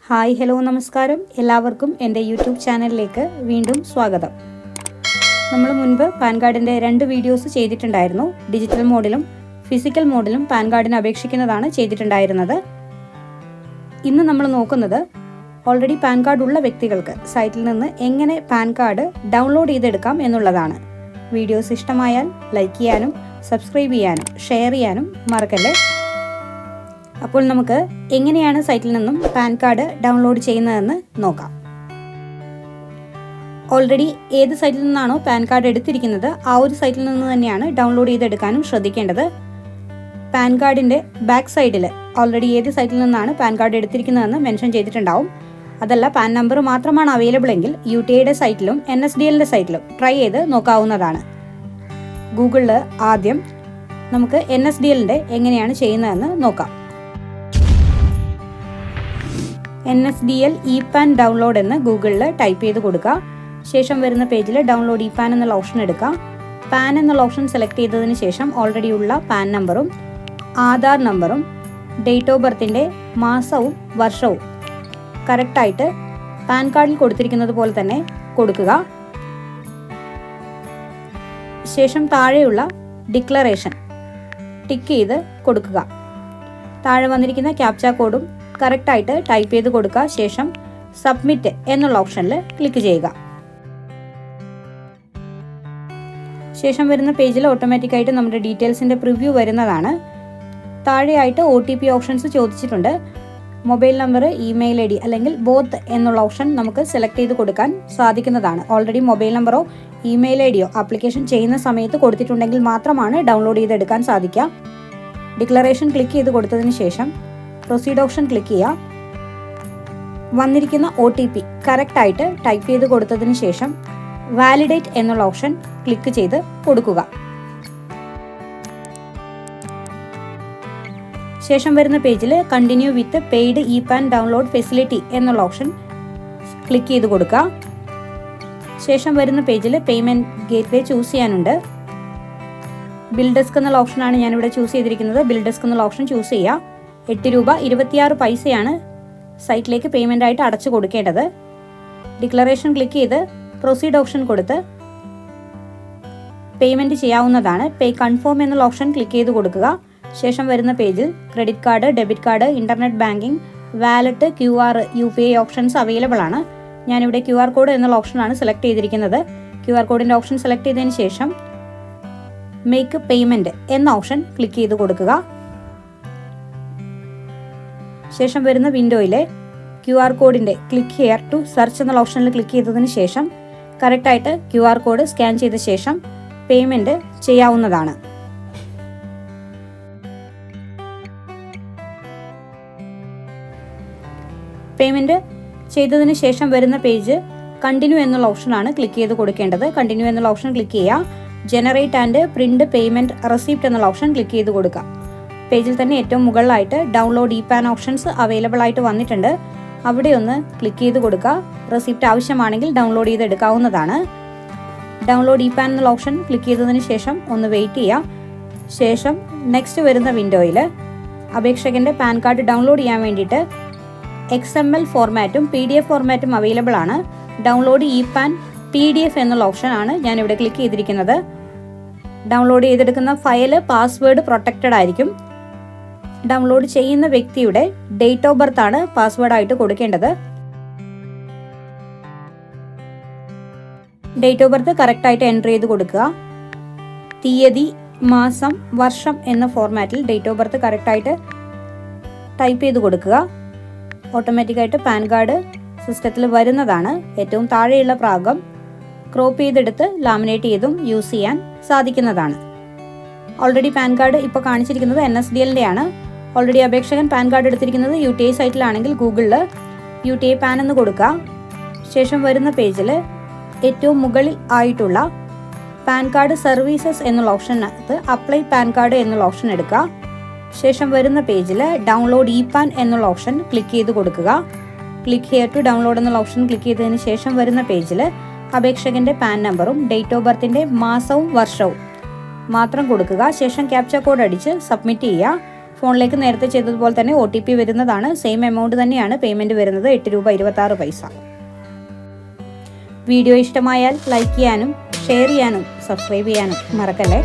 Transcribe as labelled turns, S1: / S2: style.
S1: Hi hello നമസ്കാരം, എല്ലാവർക്കും എൻ്റെ യൂട്യൂബ് ചാനലിലേക്ക് വീണ്ടും സ്വാഗതം. നമ്മൾ മുൻപ് പാൻ കാർഡിൻ്റെ 2 വീഡിയോസ് ചെയ്തിട്ടുണ്ടായിരുന്നു. ഡിജിറ്റൽ മോഡിലും ഫിസിക്കൽ മോഡിലും പാൻ കാർഡിന് അപേക്ഷിക്കുന്നതാണ് ചെയ്തിട്ടുണ്ടായിരുന്നത്. ഇന്ന് നമ്മൾ നോക്കുന്നത് ഓൾറെഡി പാൻ കാർഡ് ഉള്ള വ്യക്തികൾക്ക് സൈറ്റിൽ നിന്ന് എങ്ങനെ പാൻ കാർഡ് ഡൗൺലോഡ് ചെയ്തെടുക്കാം എന്നുള്ളതാണ്. വീഡിയോസ് ഇഷ്ടമായാൽ ലൈക്ക് ചെയ്യാനും സബ്സ്ക്രൈബ് ചെയ്യാനും ഷെയർ ചെയ്യാനും മറക്കല്ലേ. അപ്പോൾ നമുക്ക് എങ്ങനെയാണ് സൈറ്റിൽ നിന്നും പാൻ കാർഡ് ഡൗൺലോഡ് ചെയ്യുന്നതെന്ന് നോക്കാം. ഓൾറെഡി ഏത് സൈറ്റിൽ നിന്നാണോ പാൻ കാർഡ് എടുത്തിരിക്കുന്നത് ആ ഒരു സൈറ്റിൽ നിന്ന് തന്നെയാണ് ഡൗൺലോഡ് ചെയ്തെടുക്കാനും ശ്രദ്ധിക്കേണ്ടത്. പാൻ കാർഡിൻ്റെ ബാക്ക് സൈഡിൽ ഓൾറെഡി ഏത് സൈറ്റിൽ നിന്നാണ് പാൻ കാർഡ് എടുത്തിരിക്കുന്നതെന്ന് മെൻഷൻ ചെയ്തിട്ടുണ്ടാവും. അതല്ല, പാൻ നമ്പർ മാത്രമാണ് അവൈലബിൾ എങ്കിൽ UTIയുടെ സൈറ്റിലും NSDLന്റെ സൈറ്റിലും ട്രൈ ചെയ്ത് നോക്കാവുന്നതാണ്. ഗൂഗിളിൽ ആദ്യം നമുക്ക് NSDLന്റെ എങ്ങനെയാണ് ചെയ്യുന്നതെന്ന് നോക്കാം. NSDL ഇ-പാൻ ഡൗൺലോഡ് എന്ന് ഗൂഗിളിൽ ടൈപ്പ് ചെയ്ത് കൊടുക്കുക. ശേഷം വരുന്ന പേജിൽ ഡൗൺലോഡ് ഇ-പാൻ എന്നുള്ള ഓപ്ഷൻ എടുക്കുക. പാൻ എന്നുള്ള ഓപ്ഷൻ സെലക്ട് ചെയ്തതിന് ശേഷം ഓൾറെഡി ഉള്ള പാൻ നമ്പറും ആധാർ നമ്പറും ഡേറ്റ് ഓഫ് ബർത്തിൻ്റെ മാസവും വർഷവും കറക്റ്റായിട്ട് പാൻ കാർഡിൽ കൊടുത്തിരിക്കുന്നത് പോലെ തന്നെ കൊടുക്കുക. ശേഷം താഴെയുള്ള ഡിക്ലറേഷൻ ടിക്ക് ചെയ്ത് കൊടുക്കുക. താഴെ വന്നിരിക്കുന്ന ക്യാപ്ച കോഡും കറക്റ്റായിട്ട് ടൈപ്പ് ചെയ്ത് കൊടുക്കുക. ശേഷം സബ്മിറ്റ് എന്നുള്ള ഓപ്ഷനിൽ ക്ലിക്ക് ചെയ്യുക. ശേഷം വരുന്ന പേജിൽ ഓട്ടോമാറ്റിക്കായിട്ട് നമ്മുടെ ഡീറ്റെയിൽസിൻ്റെ പ്രിവ്യൂ വരുന്നതാണ്. താഴെയായിട്ട് OTP ഓപ്ഷൻസ് ചോദിച്ചിട്ടുണ്ട്. മൊബൈൽ നമ്പർ, ഇമെയിൽ ID അല്ലെങ്കിൽ ബോത്ത് എന്നുള്ള ഓപ്ഷൻ നമുക്ക് സെലക്ട് ചെയ്ത് കൊടുക്കാൻ സാധിക്കുന്നതാണ്. ഓൾറെഡി മൊബൈൽ നമ്പറോ ഇമെയിൽ IDയോ ആപ്ലിക്കേഷൻ ചെയ്യുന്ന സമയത്ത് കൊടുത്തിട്ടുണ്ടെങ്കിൽ മാത്രമാണ് ഡൗൺലോഡ് ചെയ്തെടുക്കാൻ സാധിക്കുക. ഡിക്ലറേഷൻ ക്ലിക്ക് ചെയ്ത് കൊടുത്തതിന് ശേഷം പ്രൊസീഡ് ഓപ്ഷൻ ക്ലിക്ക് ചെയ്യുക. വന്നിരിക്കുന്ന OTP കറക്റ്റായിട്ട് ടൈപ്പ് ചെയ്ത് കൊടുത്തതിന് ശേഷം വാലിഡേറ്റ് എന്നുള്ള ഓപ്ഷൻ ക്ലിക്ക് ചെയ്ത് കൊടുക്കുക. ശേഷം വരുന്ന പേജിൽ കണ്ടിന്യൂ വിത്ത് പെയ്ഡ് ഇ-പാൻ ഡൗൺലോഡ് ഫെസിലിറ്റി എന്നുള്ള ഓപ്ഷൻ ക്ലിക്ക് ചെയ്ത് കൊടുക്കുക. ശേഷം വരുന്ന പേജിൽ പേയ്മെൻറ്റ് ഗേറ്റ്വേ ചൂസ് ചെയ്യാനുണ്ട്. ബിൽ ഡെസ്ക് എന്നുള്ള ഓപ്ഷനാണ് ഞാനിവിടെ ചൂസ് ചെയ്തിരിക്കുന്നത്. ബിൽ ഡെസ്ക് എന്നുള്ള ഓപ്ഷൻ ചൂസ് ചെയ്യുക. 8 രൂപ 26 പൈസയാണ് സൈറ്റിലേക്ക് പേയ്മെൻ്റ് ആയിട്ട് അടച്ചു കൊടുക്കേണ്ടത്. ഡിക്ലറേഷൻ ക്ലിക്ക് ചെയ്ത് പ്രൊസീഡ് ഓപ്ഷൻ കൊടുത്ത് പേയ്മെൻറ്റ് ചെയ്യാവുന്നതാണ്. പേ കൺഫേം എന്നുള്ള ഓപ്ഷൻ ക്ലിക്ക് ചെയ്ത് കൊടുക്കുക. ശേഷം വരുന്ന പേജിൽ credit card, debit card, internet banking, wallet, QR, UPI options available ആണ്. ഞാനിവിടെ QR കോഡ് എന്നുള്ള ഓപ്ഷനാണ് സെലക്ട് ചെയ്തിരിക്കുന്നത്. QR കോഡിൻ്റെ ഓപ്ഷൻ സെലക്ട് ചെയ്തതിന് ശേഷം മേക്ക് പേയ്മെൻറ്റ് എന്ന ഓപ്ഷൻ ക്ലിക്ക് ചെയ്ത് കൊടുക്കുക. ശേഷം വരുന്ന വിൻഡോയിലെ QR കോഡിൻ്റെ ക്ലിക്ക് ഹിയർ ടു സെർച്ച് എന്നുള്ള ഓപ്ഷനിൽ ക്ലിക്ക് ചെയ്തതിന് ശേഷം കറക്റ്റായിട്ട് QR കോഡ് സ്കാൻ ചെയ്ത ശേഷം പേയ്മെൻറ്റ് ചെയ്യാവുന്നതാണ്. പേയ്മെൻറ്റ് ചെയ്തതിന് ശേഷം വരുന്ന പേജ് കണ്ടിന്യൂ എന്നുള്ള ഓപ്ഷനാണ് ക്ലിക്ക് ചെയ്ത് കൊടുക്കേണ്ടത്. കണ്ടിന്യൂ എന്നുള്ള ഓപ്ഷൻ ക്ലിക്ക് ചെയ്യുക. Generate and print payment receipt എന്നുള്ള ഓപ്ഷൻ ക്ലിക്ക് ചെയ്ത് കൊടുക്കുക. പേജിൽ തന്നെ ഏറ്റവും മുകളിലായിട്ട് ഡൗൺലോഡ് ഇ-പാൻ ഓപ്ഷൻസ് അവൈലബിൾ ആയിട്ട് വന്നിട്ടുണ്ട്. അവിടെ ഒന്ന് ക്ലിക്ക് ചെയ്ത് കൊടുക്കുക. റെസിപ്റ്റ് ആവശ്യമാണെങ്കിൽ ഡൗൺലോഡ് ചെയ്ത് എടുക്കാവുന്നതാണ്. ഡൗൺലോഡ് ഇ-പാൻ എന്നുള്ള ഓപ്ഷൻ ക്ലിക്ക് ചെയ്തതിന് ശേഷം ഒന്ന് വെയിറ്റ് ചെയ്യുക. ശേഷം നെക്സ്റ്റ് വരുന്ന വിൻഡോയിൽ അപേക്ഷകൻ്റെ പാൻ കാർഡ് ഡൗൺലോഡ് ചെയ്യാൻ വേണ്ടിയിട്ട് XML ഫോർമാറ്റും PDF ഫോർമാറ്റും അവൈലബിൾ ആണ്. ഡൗൺലോഡ് ഇ-പാൻ PDF എന്നുള്ള ഓപ്ഷനാണ് ഞാനിവിടെ ക്ലിക്ക് ചെയ്തിരിക്കുന്നത്. ഡൗൺലോഡ് ചെയ്തെടുക്കുന്ന ഫയൽ പാസ്വേഡ് പ്രൊട്ടക്റ്റഡ് ആയിരിക്കും. ഡൗൺലോഡ് ചെയ്യുന്ന വ്യക്തിയുടെ ഡേറ്റ് ഓഫ് ബർത്ത് ആണ് പാസ്വേഡായിട്ട് കൊടുക്കേണ്ടത്. ഡേറ്റ് ഓഫ് ബർത്ത് കറക്റ്റായിട്ട് എൻ്റർ ചെയ്ത് കൊടുക്കുക. തീയതി, മാസം, വർഷം എന്ന ഫോർമാറ്റിൽ ഡേറ്റ് ഓഫ് ബർത്ത് കറക്റ്റായിട്ട് ടൈപ്പ് ചെയ്ത് കൊടുക്കുക. ഓട്ടോമാറ്റിക്കായിട്ട് പാൻ കാർഡ് സിസ്റ്റത്തിൽ വരുന്നതാണ്. ഏറ്റവും താഴെയുള്ള ഭാഗം ക്രോപ്പ് ചെയ്തെടുത്ത് ലാമിനേറ്റ് ചെയ്തും യൂസ് ചെയ്യാൻ സാധിക്കുന്നതാണ്. ഓൾറെഡി പാൻ കാർഡ് ഇപ്പോൾ കാണിച്ചിരിക്കുന്നത് NSDLന്റെ ആണ്. ഓൾറെഡി അപേക്ഷകൻ പാൻ കാർഡ് എടുത്തിരിക്കുന്നത് UTI സൈറ്റിലാണെങ്കിൽ ഗൂഗിളിൽ UTI പാൻ എന്ന് കൊടുക്കുക. ശേഷം വരുന്ന പേജിൽ ഏറ്റവും മുകളിൽ ആയിട്ടുള്ള പാൻ കാർഡ് സർവീസസ് എന്നുള്ള ഓപ്ഷനകത്ത് അപ്ലൈ പാൻ കാർഡ് എന്നുള്ള ഓപ്ഷൻ എടുക്കുക. ശേഷം വരുന്ന പേജിൽ ഡൗൺലോഡ് ഇ-പാൻ എന്നുള്ള ഓപ്ഷൻ ക്ലിക്ക് ചെയ്ത് കൊടുക്കുക. ക്ലിക്ക് ഹിയർ ടു ഡൗൺലോഡ് എന്നുള്ള ഓപ്ഷൻ ക്ലിക്ക് ചെയ്തതിന് ശേഷം വരുന്ന പേജിൽ അപേക്ഷകൻ്റെ പാൻ നമ്പറും ഡേറ്റ് ഓഫ് ബർത്തിൻ്റെ മാസവും വർഷവും മാത്രം കൊടുക്കുക. ശേഷം ക്യാപ്ച കോഡ് അടിച്ച് സബ്മിറ്റ് ചെയ്യുക. ഫോണിലേക്ക് നേരത്തെ ചെയ്തതുപോലെ തന്നെ OTP വരുന്നതാണ്. സെയിം എമൗണ്ട് തന്നെയാണ് പേയ്മെൻറ്റ് വരുന്നത്, 8 രൂപ 26 പൈസ. വീഡിയോ ഇഷ്ടമായാൽ ലൈക്ക് ചെയ്യാനും ഷെയർ ചെയ്യാനും സബ്സ്ക്രൈബ് ചെയ്യാനും മറക്കല്ലേ.